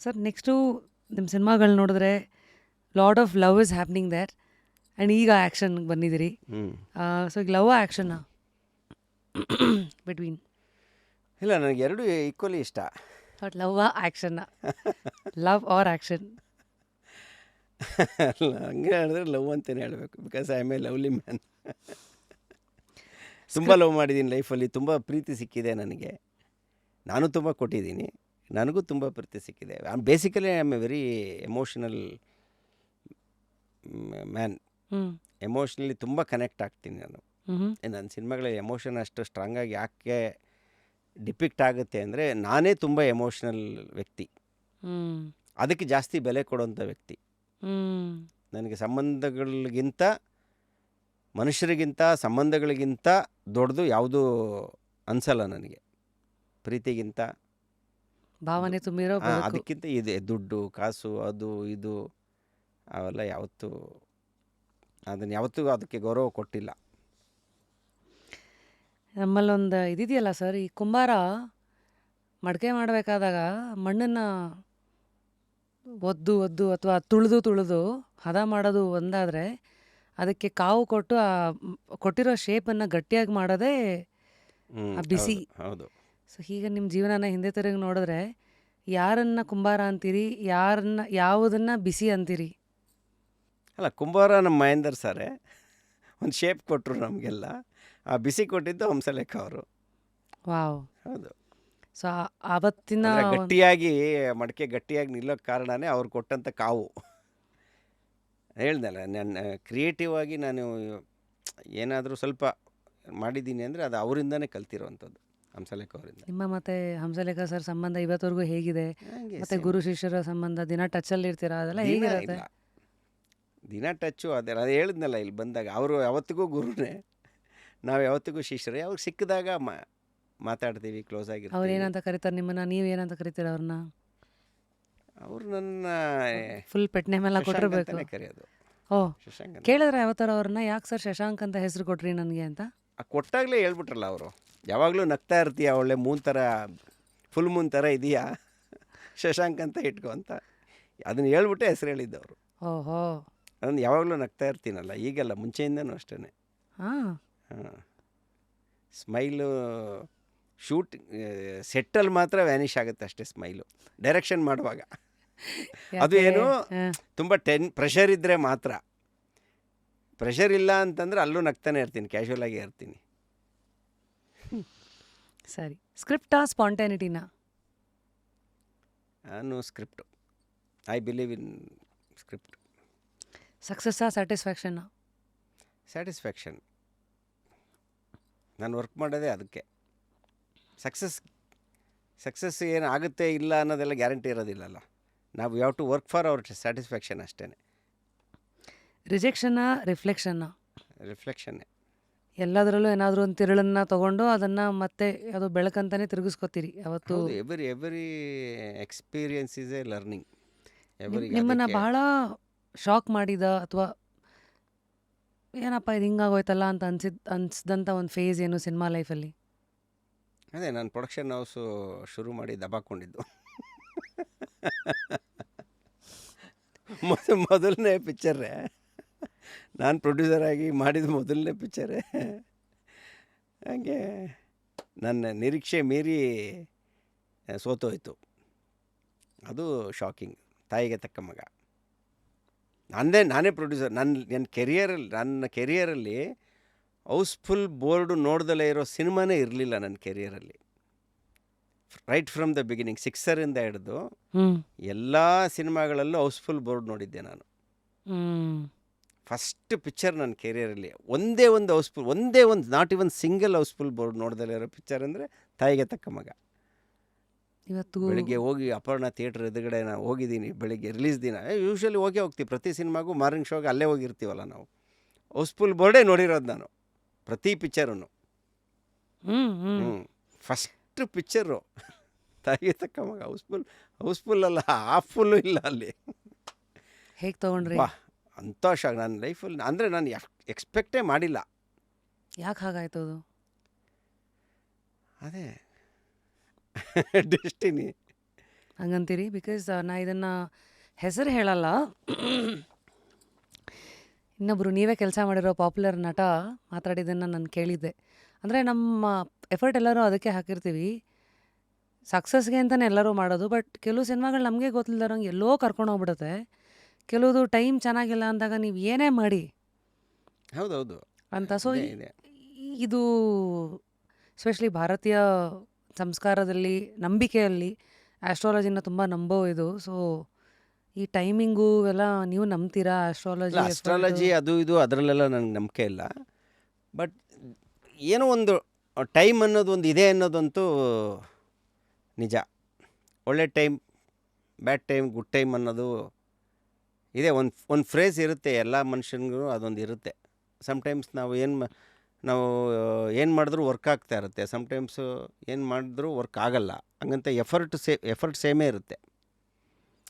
Sir next ನಿಮ್ಮ ಸಿನಿಮಾಗಳು ನೋಡಿದ್ರೆ lot of love is happening there and ಈಗ ಆ್ಯಕ್ಷನ್ಗೆ ಬಂದಿದ್ದೀರಿ. ಸೊ ಈಗ ಲವ್ ಆ್ಯಕ್ಷನ್ನ ಬಿಟ್ವೀನ್ ಇಲ್ಲ, ನನಗೆ ಎರಡು ಈಕ್ವಲಿ ಇಷ್ಟ. ಬಟ್ ಲವ್ ಆ್ಯಕ್ಷನ್ನ ಲವ್ ಆರ್ ಆ್ಯಕ್ಷನ್? ಅಲ್ಲ, ಹಂಗೆ ಹೇಳಿದ್ರೆ ಲವ್ ಅಂತಲೇ ಹೇಳಬೇಕು. Because I am a lovely man. ತುಂಬ ಲವ್ ಮಾಡಿದ್ದೀನಿ ಲೈಫಲ್ಲಿ. ತುಂಬ ಪ್ರೀತಿ ಸಿಕ್ಕಿದೆ ನನಗೆ. ನಾನು ತುಂಬ ಕೊಟ್ಟಿದ್ದೀನಿ. ನನಗೂ ತುಂಬ ಪ್ರೀತಿ ಸಿಕ್ಕಿದೆ. Basically I am A very emotional man. Emotionally ತುಂಬ ಕನೆಕ್ಟ್ ಆಗ್ತೀನಿ ನಾನು. ನನ್ನ ಸಿನಿಮಾಗಳಲ್ಲಿ ಎಮೋಷನ್ ಅಷ್ಟು ಸ್ಟ್ರಾಂಗಾಗಿ ಯಾಕೆ ಡಿಪಿಕ್ಟ್ ಆಗುತ್ತೆ ಅಂದರೆ, ನಾನೇ ತುಂಬ ಎಮೋಷ್ನಲ್ ವ್ಯಕ್ತಿ. ಅದಕ್ಕೆ ಜಾಸ್ತಿ ಬೆಲೆ ಕೊಡೋಂಥ ವ್ಯಕ್ತಿ. ನನಗೆ ಸಂಬಂಧಗಳಿಗಿಂತ, ಮನುಷ್ಯರಿಗಿಂತ, ಸಂಬಂಧಗಳಿಗಿಂತ ದೊಡ್ಡದು ಯಾವುದೂ ಅನಿಸಲ್ಲ ನನಗೆ. ಪ್ರೀತಿಗಿಂತ, ಭಾವನೆ ತುಂಬಿರೋ ಅದಕ್ಕಿಂತ ಇದೆ ದುಡ್ಡು ಕಾಸು ಅದು ಇದು ಅವೆಲ್ಲ ಯಾವತ್ತೂ, ಅದನ್ನು ಯಾವತ್ತೂ ಅದಕ್ಕೆ ಗೌರವ ಕೊಟ್ಟಿಲ್ಲ. ನಮ್ಮಲ್ಲೊಂದು ಇದಿದೆಯಲ್ಲ ಸರ್, ಈ ಕುಂಬಾರ ಮಡಕೆ ಮಾಡಬೇಕಾದಾಗ ಮಣ್ಣನ್ನು ಒದ್ದು ಒದ್ದು ಅಥವಾ ತುಳಿದು ಹದ ಮಾಡೋದು ಒಂದಾದರೆ, ಅದಕ್ಕೆ ಕಾವು ಕೊಟ್ಟು ಕೊಟ್ಟಿರೋ ಶೇಪನ್ನು ಗಟ್ಟಿಯಾಗಿ ಮಾಡೋದೇ ಆ ಬಿಸಿ. ಹೌದು. ಸೊ ಹೀಗೆ ನಿಮ್ಮ ಜೀವನನ ಹಿಂದೆ ತಿರುಗಿ ನೋಡಿದ್ರೆ ಯಾರನ್ನ ಕುಂಬಾರ ಅಂತೀರಿ, ಯಾವುದನ್ನು ಬಿಸಿ ಅಂತೀರಿ? ಅಲ್ಲ, ಕುಂಬಾರ ನಮ್ಮ ಮಹೇಂದರ್ ಸಾರೇ ಒಂದು ಶೇಪ್ ಕೊಟ್ಟರು ನಮಗೆಲ್ಲ. ಆ ಬಿಸಿ ಕೊಟ್ಟಿದ್ದು ಹಂಸಲೇಖ ಅವರು. ವಾವ್. ಹೌದು. ಸೊ ಆವತ್ತಿನ ಗಟ್ಟಿಯಾಗಿ ಮಡಕೆ ಗಟ್ಟಿಯಾಗಿ ನಿಲ್ಲೋಕ್ಕೆ ಕಾರಣನೇ ಅವ್ರು ಕೊಟ್ಟಂಥ ಕಾವು. ಹೇಳ್ದಲ್ಲ, ನಾನು ಕ್ರಿಯೇಟಿವ್ ಆಗಿ ನಾನು ಏನಾದರೂ ಸ್ವಲ್ಪ ಮಾಡಿದ್ದೀನಿ ಅಂದರೆ ಅದು ಅವರಿಂದನೇ ಕಲ್ತಿರೋವಂಥದ್ದು, ಹಂಸಲೇಖ ಅವರಿಂದ. ನಿಮ್ಮ ಮತ್ತೆ ಹಂಸಲೇಖ ಸರ್ ಸಂಬಂಧ ಇವತ್ತವರೆಗೂ ಹೇಗಿದೆ? ಮತ್ತೆ ಗುರು ಶಿಷ್ಯರ ಸಂಬಂಧ ದಿನ ಟಚಲ್ಲಿ ಇರ್ತೀರಾ? ಅದೆಲ್ಲ ಹೇಗಿರುತ್ತೆ? ದಿನ ಟಚ್ಚು ಅದೆಲ್ಲ, ಅದು ಹೇಳಿದ್ನಲ್ಲ ಇಲ್ಲಿ ಬಂದಾಗ. ಅವರು ಯಾವತ್ತಿಗೂ ಗುರುನೇ, ನಾವು ಯಾವತ್ತಿಗೂ ಶಿಷ್ಯರೇ. ಅವ್ರಿಗೆ ಸಿಕ್ಕಿದಾಗ ಮಾತಾಡ್ತೀವಿ, ಕ್ಲೋಸ್ ಆಗಿರ್ತೀವಿ. ಅವ್ರು ಏನಂತ ಕರೀತಾರೆ ನಿಮ್ಮನ್ನ, ನೀವು ಏನಂತ ಕರಿತೀರ ಅವ್ರನ್ನ? ಅವರು ನನ್ನ ಫುಲ್ ಪೆಟ್ ನೇಮ್ ಎಲ್ಲ ಕೊಟ್ಟಿರ್ಬೇಕು. ಕರೆಯೋದು. ಓ, ಶಶಾಂಕ್. ಕೇಳಿದ್ರೆ ಯಾವತ್ತಾರ ಅವ್ರನ್ನ, ಯಾಕೆ ಸರ್ ಶಶಾಂಕ್ ಅಂತ ಹೆಸರು ಕೊಟ್ರಿ ನನಗೆ ಅಂತ? ಕೊಟ್ಟಾಗಲೇ ಹೇಳ್ಬಿಟ್ರಲ್ಲ ಅವರು. ಯಾವಾಗಲೂ ನಗ್ತಾ ಇರ್ತೀಯ, ಒಳ್ಳೆ ಮೂನ್ ಥರ, ಫುಲ್ ಮೂನ್ ಥರ ಇದೆಯಾ, ಶಶಾಂಕ್ ಅಂತ ಇಟ್ಕೊ ಅಂತ ಅದನ್ನು ಹೇಳ್ಬಿಟ್ಟೆ ಹೆಸರು ಹೇಳಿದ್ದವರು. ಓಹೋ. ಅದನ್ನು ಯಾವಾಗಲೂ ನಗ್ತಾ ಇರ್ತೀನಲ್ಲ, ಈಗಲ್ಲ, ಮುಂಚೆಯಿಂದನೂ ಅಷ್ಟೇ. ಹಾಂ. ಸ್ಮೈಲು ಶೂಟ್ ಸೆಟ್ಟಲ್ಲಿ ಮಾತ್ರ ವ್ಯಾನಿಷ್ ಆಗುತ್ತೆ ಅಷ್ಟೇ ಸ್ಮೈಲು, ಡೈರೆಕ್ಷನ್ ಮಾಡುವಾಗ. ಅದು ಏನು ತುಂಬ ಪ್ರೆಷರ್ ಇದ್ದರೆ ಮಾತ್ರ. ಪ್ರೆಷರ್ ಇಲ್ಲ ಅಂತಂದರೆ ಅಲ್ಲೂ ನಗ್ತಾನೆ ಇರ್ತೀನಿ, ಕ್ಯಾಶುವಲ್ ಆಗೇ ಇರ್ತೀನಿ. ಸರಿ, ಸ್ಕ್ರಿಪ್ಟಾ ಸ್ಪಾಂಟ್ಯಾನಿಟಿನಾ? ನಾನು script. I believe in script. ಸಕ್ಸಸ್ಸಾ ಸ್ಯಾಟಿಸ್ಫ್ಯಾಕ್ಷನ್ನಾ? ಸ್ಯಾಟಿಸ್ಫ್ಯಾಕ್ಷನ್. ನಾನು ವರ್ಕ್ ಮಾಡೋದೇ ಅದಕ್ಕೆ. ಸಕ್ಸಸ್ ಏನು ಆಗುತ್ತೆ ಇಲ್ಲ ಅನ್ನೋದೆಲ್ಲ ಗ್ಯಾರಂಟಿ ಇರೋದಿಲ್ಲಲ್ಲ. ನಾವು have to work for our satisfaction ಅಷ್ಟೇ. ರಿಜೆಕ್ಷನ್ನಾ ರಿಫ್ಲೆಕ್ಷನ್ನಾ? ರಿಫ್ಲೆಕ್ಷನ್ನೇ. ಎಲ್ಲದರಲ್ಲೂ ಏನಾದರೂ ಒಂದು ತಿರುಳನ್ನು ತೊಗೊಂಡು ಅದನ್ನು ಮತ್ತೆ ಅದು ಬೆಳಕಂತಾನೆ ತಿರುಗಿಸ್ಕೊತೀರಿ ಯಾವತ್ತು? Every experience is A learning. ನಿಮ್ಮನ್ನು ಬಹಳ ಶಾಕ್ ಮಾಡಿದ ಅಥವಾ ಏನಪ್ಪ ಇದು ಹಿಂಗಾಗೋಯ್ತಲ್ಲ ಅಂತ ಅನಿಸಿದಂಥ ಒಂದು ಫೇಸ್ ಏನು ಸಿನಿಮಾ ಲೈಫಲ್ಲಿ? ಅದೇ ನಾನು ಪ್ರೊಡಕ್ಷನ್ ಹೌಸು ಶುರು ಮಾಡಿ ದಬಾಕೊಂಡಿದ್ದು. ಮೊದಲನೇ ಪಿಕ್ಚರೇ, ನಾನು ಪ್ರೊಡ್ಯೂಸರ್ ಆಗಿ ಮಾಡಿದ ಮೊದಲನೇ ಪಿಕ್ಚರೇ. ಹಾಗೆ ನನ್ನ ನಿರೀಕ್ಷೆ ಮೀರಿ ಸೋತೋಯ್ತು. ಅದು ಶಾಕಿಂಗ್. ತಾಯಿಗೆ ತಕ್ಕ ಮಗ. ನಾನೇ ಪ್ರೊಡ್ಯೂಸರ್. ನನ್ನ ಕೆರಿಯರಲ್ಲಿ ಹೌಸ್ಫುಲ್ ಬೋರ್ಡು ನೋಡ್ದಲೇ ಇರೋ ಸಿನಿಮಾನೇ ಇರಲಿಲ್ಲ ನನ್ನ ಕೆರಿಯರಲ್ಲಿ. ರೈಟ್ ಫ್ರಮ್ ದ ಬಿಗಿನಿಂಗ್, ಸಿಕ್ಸರಿಂದ ಹಿಡಿದು ಎಲ್ಲ ಸಿನಿಮಾಗಳಲ್ಲೂ ಹೌಸ್ಫುಲ್ ಬೋರ್ಡ್ ನೋಡಿದ್ದೆ ನಾನು. ಫಸ್ಟ್ ಪಿಕ್ಚರ್ ನನ್ನ ಕೆರಿಯರಲ್ಲಿ ಒಂದೇ ಒಂದು not even single housefull board ನೋಡ್ದಲೇ ಇರೋ ಪಿಕ್ಚರ್ ಅಂದರೆ ತಾಯಿಗೆ ತಕ್ಕ ಮಗ. ಇವತ್ತು ಬೆಳಿಗ್ಗೆ ಹೋಗಿ ಅಪರ್ಣ ಥಿಯೇಟ್ರ್ ಎದುರುಗಡೆ ನಾನು ಹೋಗಿದ್ದೀನಿ. ಬೆಳಿಗ್ಗೆ ರಿಲೀಸ್ ದಿನ ಯೂಶ್ವಲಿ ಹೋಗ್ತೀವಿ ಪ್ರತಿ ಸಿನಿಮಾಗೂ, ಮಾರ್ನಿಂಗ್ ಶೋಗೆ ಅಲ್ಲೇ ಹೋಗಿರ್ತೀವಲ್ಲ ನಾವು. ಹೌಸ್ಫುಲ್ ಬೋರ್ಡೇ ನೋಡಿರೋದು ನಾನು ಪ್ರತಿ ಪಿಕ್ಚರನ್ನು. ಫಸ್ಟ್ ಪಿಕ್ಚರು ತಾಯಿಗೆ ತಕ್ಕ ಮಗ. ಹೌಸ್ಫುಲ್ ಅಲ್ಲ, ಹಾಫ್ ಫುಲ್ಲು ಇಲ್ಲ ಅಲ್ಲಿ. ಹೇಗೆ ತೊಗೊಂಡ್ರಿ? ವಾ, ಅಂಥ ಶಾಕ್ ನನ್ನ ಲೈಫಲ್ಲಿ. ಅಂದರೆ ನಾನು ಎಕ್ಸ್ಪೆಕ್ಟೇ ಮಾಡಿಲ್ಲ. ಯಾಕೆ ಹಾಗಾಯ್ತು ಅದು? ಅದೇ ಡೆಸ್ಟಿನಿ. ಹಂಗಂತೀರಿ? ಬಿಕಾಸ್ ನಾ ಇದನ್ನು ಹೆಸರು ಹೇಳಲ್ಲ. ಇನ್ನೊಬ್ಬರು ನೀವೇ ಕೆಲಸ ಮಾಡಿರೋ ಪಾಪ್ಯುಲರ್ ನಟ ಮಾತಾಡಿದ್ದನ್ನು ನಾನು ಕೇಳಿದ್ದೆ. ಅಂದರೆ ನಮ್ಮ ಎಫರ್ಟ್ ಎಲ್ಲರೂ ಅದಕ್ಕೆ ಹಾಕಿರ್ತೀವಿ, ಸಕ್ಸಸ್ಗೆ ಅಂತಲೇ ಎಲ್ಲರೂ ಮಾಡೋದು. ಬಟ್ ಕೆಲವು ಸಿನಿಮಾಗಳು ನಮಗೆ ಗೊತ್ತಿಲ್ದಿರೋಂಗೆ ಎಲ್ಲೋ ಕರ್ಕೊಂಡು ಹೋಗ್ಬಿಡುತ್ತೆ. ಕೆಲವುದು ಟೈಮ್ ಚೆನ್ನಾಗಿಲ್ಲ ಅಂದಾಗ ನೀವು ಏನೇ ಮಾಡಿ ಹೌದೌದು ಅಂತ. ಸೊ ಇದೆ ಇದೆ. ಇದು ಎಸ್ಪೆಷಲಿ ಭಾರತೀಯ ಸಂಸ್ಕಾರದಲ್ಲಿ, ನಂಬಿಕೆಯಲ್ಲಿ ಆಸ್ಟ್ರಾಲಜಿನ ತುಂಬ ನಂಬೋ ಇದು. ಸೊ ಈ ಟೈಮಿಂಗು ಎಲ್ಲ ನೀವು ನಂಬ್ತೀರಾ? ಆಸ್ಟ್ರಾಲಜಿ ಅಸ್ಟ್ರಾಲಜಿ ಅದು ಇದು ಅದರಲ್ಲೆಲ್ಲ ನನಗೆ ನಂಬಿಕೆ ಇಲ್ಲ. ಬಟ್ ಏನೋ ಒಂದು ಟೈಮ್ ಅನ್ನೋದು ಒಂದು ಇದೆ ಅನ್ನೋದಂತೂ ನಿಜ. ಒಳ್ಳೆ time, bad time, good time ಅನ್ನೋದು ಇದೆ. ಒಂದು ಫ್ರೇಸ್ ಇರುತ್ತೆ ಎಲ್ಲ ಮನುಷ್ಯನಿಗೂ, ಅದೊಂದು ಇರುತ್ತೆ. ಸಮ್ಟೈಮ್ಸ್ ನಾವು ಏನು ಮಾಡಿದ್ರೂ ವರ್ಕ್ ಆಗ್ತಾ ಇರುತ್ತೆ, ಸಮ್ಟೈಮ್ಸು ಏನು ಮಾಡಿದ್ರೂ ವರ್ಕ್ ಆಗಲ್ಲ. ಹಂಗಂತ ಎಫರ್ಟ್ ಸೇಮೇ ಇರುತ್ತೆ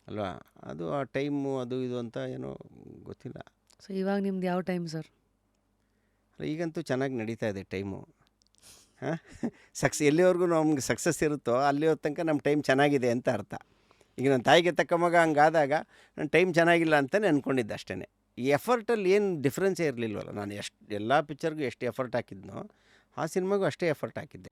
ಅಲ್ವಾ? ಅದು ಆ ಟೈಮು ಅದು ಇದು ಅಂತ ಏನೋ ಗೊತ್ತಿಲ್ಲ. ಸೊ ಇವಾಗ ನಿಮ್ದು ಯಾವ ಟೈಮ್ ಸರ್? ಈಗಂತೂ ಚೆನ್ನಾಗಿ ನಡೀತಾ ಇದೆ ಟೈಮು. ಹಾಂ, ಎಲ್ಲಿವರೆಗೂ ನಮ್ಗೆ ಸಕ್ಸಸ್ ಇರುತ್ತೋ ಅಲ್ಲಿವರೆಗೆ ತನಕ ನಮ್ಮ ಟೈಮ್ ಚೆನ್ನಾಗಿದೆ ಅಂತ ಅರ್ಥ. ಈಗ ನನ್ನ ತಾಯಿಗೆ ತಕ್ಕ ಮಗ ಹಂಗಾದಾಗ ನನ್ನ ಟೈಮ್ ಚೆನ್ನಾಗಿಲ್ಲ ಅಂತಲೇ ಅಂದ್ಕೊಂಡಿದ್ದೆ ಅಷ್ಟೇ. ಈ ಎಫರ್ಟಲ್ಲಿ ಏನು ಡಿಫ್ರೆನ್ಸೇ ಇರಲಿಲ್ವಲ್ಲ. ನಾನು ಎಲ್ಲ ಪಿಕ್ಚರ್ಗೂ ಎಷ್ಟು ಎಫರ್ಟ್ ಹಾಕಿದ್ನೋ ಆ ಸಿನಿಮಾಗೂ ಅಷ್ಟೇ ಎಫರ್ಟ್ ಹಾಕಿದ್ದೆ.